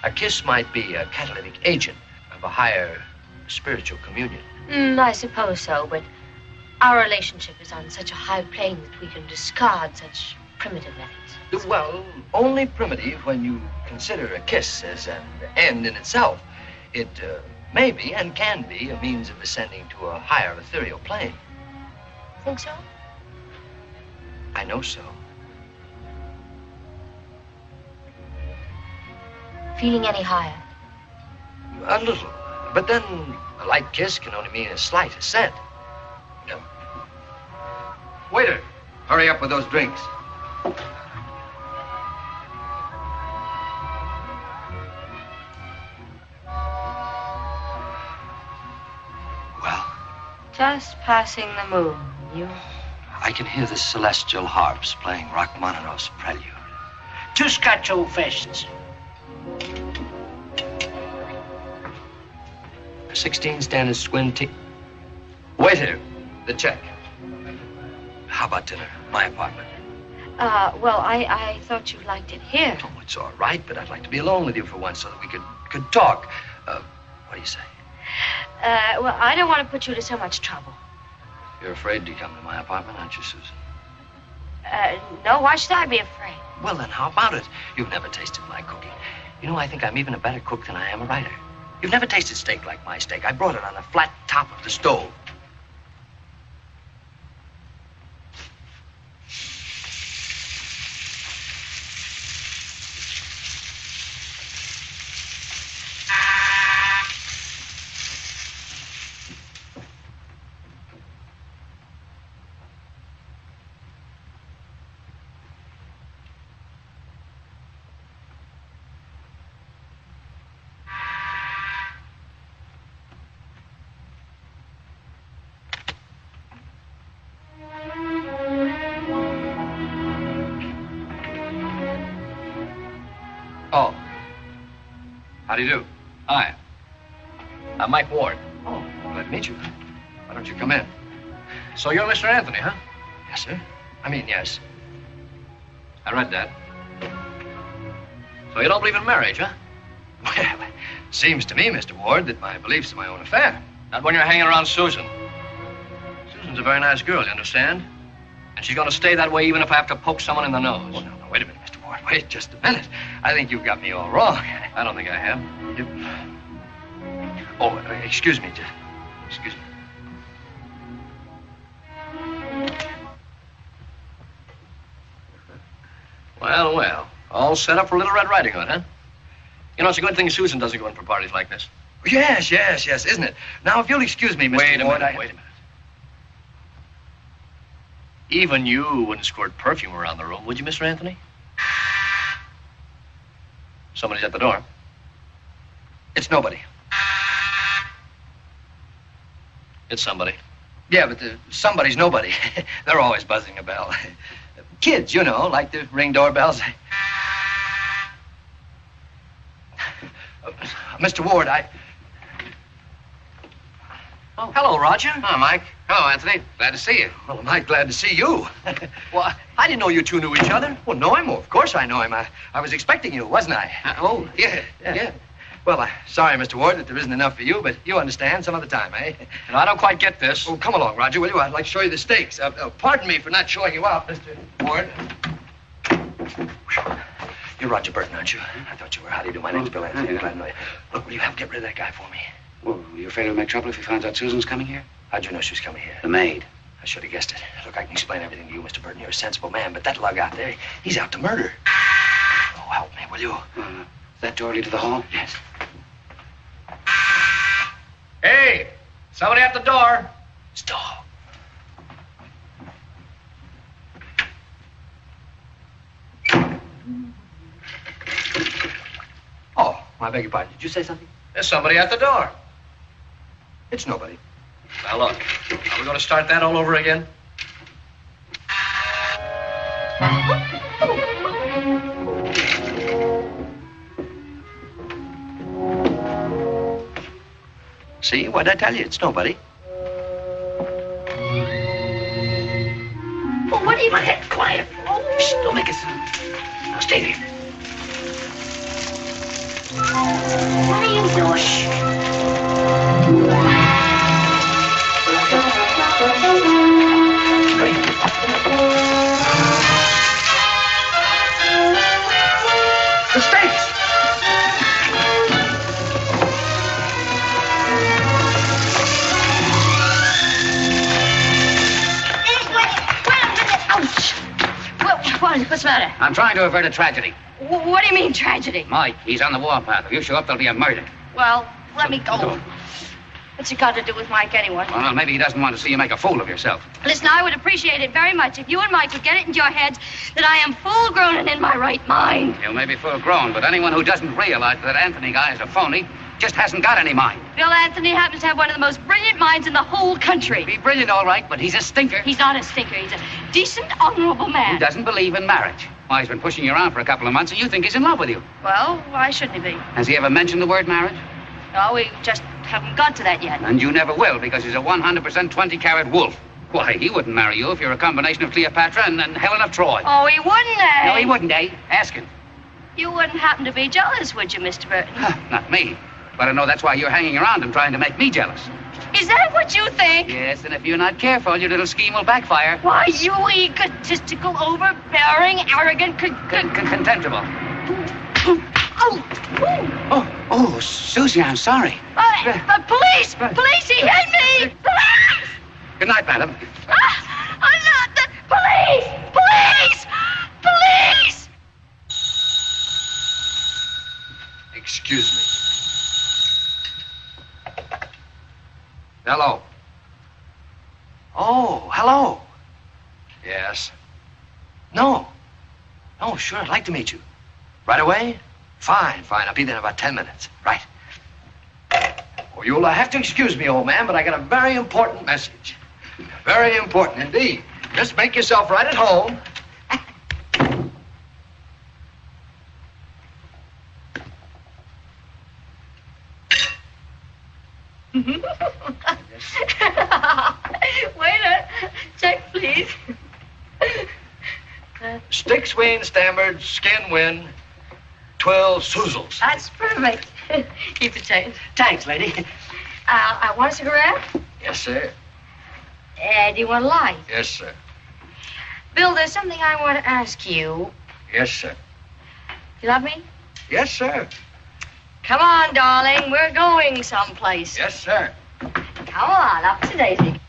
A kiss might be a catalytic agent of a higher spiritual communion. I suppose so, but our relationship is on such a high plane that we can discard such primitive methods. Well, only primitive when you consider a kiss as an end in itself. It may be and can be a means of ascending to a higher ethereal plane. Think so? I know so. Feeling any higher? A little. But then a light kiss can only mean a slight ascent. Waiter, hurry up with those drinks. Well? Just passing the moon. You? I can hear the celestial harps playing Rachmaninoff's prelude. 2 Scotch old-fashions. 16 standard swin tea. Waiter, the check. How about dinner? My apartment. Well, I thought you liked it here. Oh, it's all right, but I'd like to be alone with you for once so that we could talk. What do you say? Well, I don't want to put you to so much trouble. You're afraid to come to my apartment, aren't you, Susan? No, why should I be afraid? Well, then how about it? You've never tasted my cooking. You know, I think I'm even a better cook than I am a writer. You've never tasted steak like my steak. I brought it on the flat top of the stove. Oh. How do you do? Hi. I'm Mike Ward. Oh, glad to meet you. Why don't you come in? So you're Mr. Anthony, huh? Yes, sir. Yes. I read that. So you don't believe in marriage, huh? Well, it seems to me, Mr. Ward, that my belief's my own affair. Not when you're hanging around Susan. Susan's a very nice girl, you understand? And she's going to stay that way even if I have to poke someone in the nose. Oh, no, wait a minute, Mr. Ward. Wait just a minute. I think you've got me all wrong. I don't think I have. Oh, excuse me. Excuse me. Well. All set up for Little Red Riding Hood, huh? You know, it's a good thing Susan doesn't go in for parties like this. Yes, isn't it? Now, if you'll excuse me, Mr. Ward, wait a minute. Even you wouldn't squirt perfume around the room, would you, Mr. Anthony? Somebody's at the door. It's nobody. It's somebody. Yeah, but somebody's nobody. They're always buzzing a bell. Kids, you know, like to ring doorbells. Mr. Ward, Oh, hello, Roger. Oh, Mike. Hello, Anthony. Glad to see you. Well, Mike, glad to see you. Well, I didn't know you two knew each other. Well, know him? Well, of course I know him. I was expecting you, wasn't I? Yeah. Well, sorry, Mr. Ward, that there isn't enough for you, but you understand some other time, eh? No, I don't quite get this. Oh, come along, Roger, will you? I'd like to show you the stakes. Pardon me for not showing you out, Mr. Ward. You're Roger Burton, aren't you? I thought you were. How do you do? My name's Bill Anthony. Glad to know you. Look, will you help get rid of that guy for me? Well, you afraid it would make trouble if he finds out Susan's coming here? How'd you know she was coming here? The maid. I should have guessed it. Look, I can explain everything to you, Mr. Burton. You're a sensible man, but that lug out there, he's out to murder. Oh, help me, will you? That door lead to the hall? Yes. Hey! Somebody at the door. Stop. Oh, I beg your pardon. Did you say something? There's somebody at the door. It's nobody. Now, look. Are we going to start that all over again? See, what'd I tell you? It's nobody. Oh, what do you want to have quiet? Oh, Shh, don't make a sound. Now, stay there. What's the matter? I'm trying to avert a tragedy. What do you mean, tragedy? Mike, he's on the warpath. If you show up, there'll be a murder. Well, let me go. What's it got to do with Mike anyway? Well, maybe he doesn't want to see you make a fool of yourself. Listen, I would appreciate it very much if you and Mike would get it into your heads that I am full-grown and in my right mind. You may be full-grown, but anyone who doesn't realize that Anthony guy is a phony just hasn't got any mind. Bill Anthony happens to have one of the most brilliant minds in the whole country. He'd be brilliant, all right, but he's a stinker. He's not a stinker. He's a decent, honorable man. Who doesn't believe in marriage. Why, he's been pushing you around for a couple of months, and you think he's in love with you. Well, why shouldn't he be? Has he ever mentioned the word marriage? No, we just haven't got to that yet. And you never will, because he's a 100% 20-carat wolf. Why, he wouldn't marry you if you're a combination of Cleopatra and Helen of Troy. Oh, he wouldn't, eh? No, he wouldn't, eh? Ask him. You wouldn't happen to be jealous, would you, Mr. Burton? Not me. But I know that's why you're hanging around him, trying to make me jealous. Is that what you think? Yes, and if you're not careful, your little scheme will backfire. Why, you egotistical, overbearing, arrogant, Contemptible. Oh, Susie, I'm sorry. Police! Police, he hit me! Police! Good night, madam. Police! Police! Police! Excuse me. Hello. Oh, hello. Yes. No. No, sure, I'd like to meet you. Right away? Fine, fine. I'll be there in about 10 minutes. Right. Oh, you'll have to excuse me, old man, but I got a very important message. Very important indeed. Just make yourself right at home. Waiter, check, please. Stick, swing, stammered, skin, win, 12 soozles. That's perfect. Keep the change. Thanks, lady. I want a cigarette? Yes, sir. Do you want a light? Yes, sir. Bill, there's something I want to ask you. Yes, sir. You love me? Yes, sir. Come on, darling. We're going someplace. Yes, sir. Come on, up to Daisy.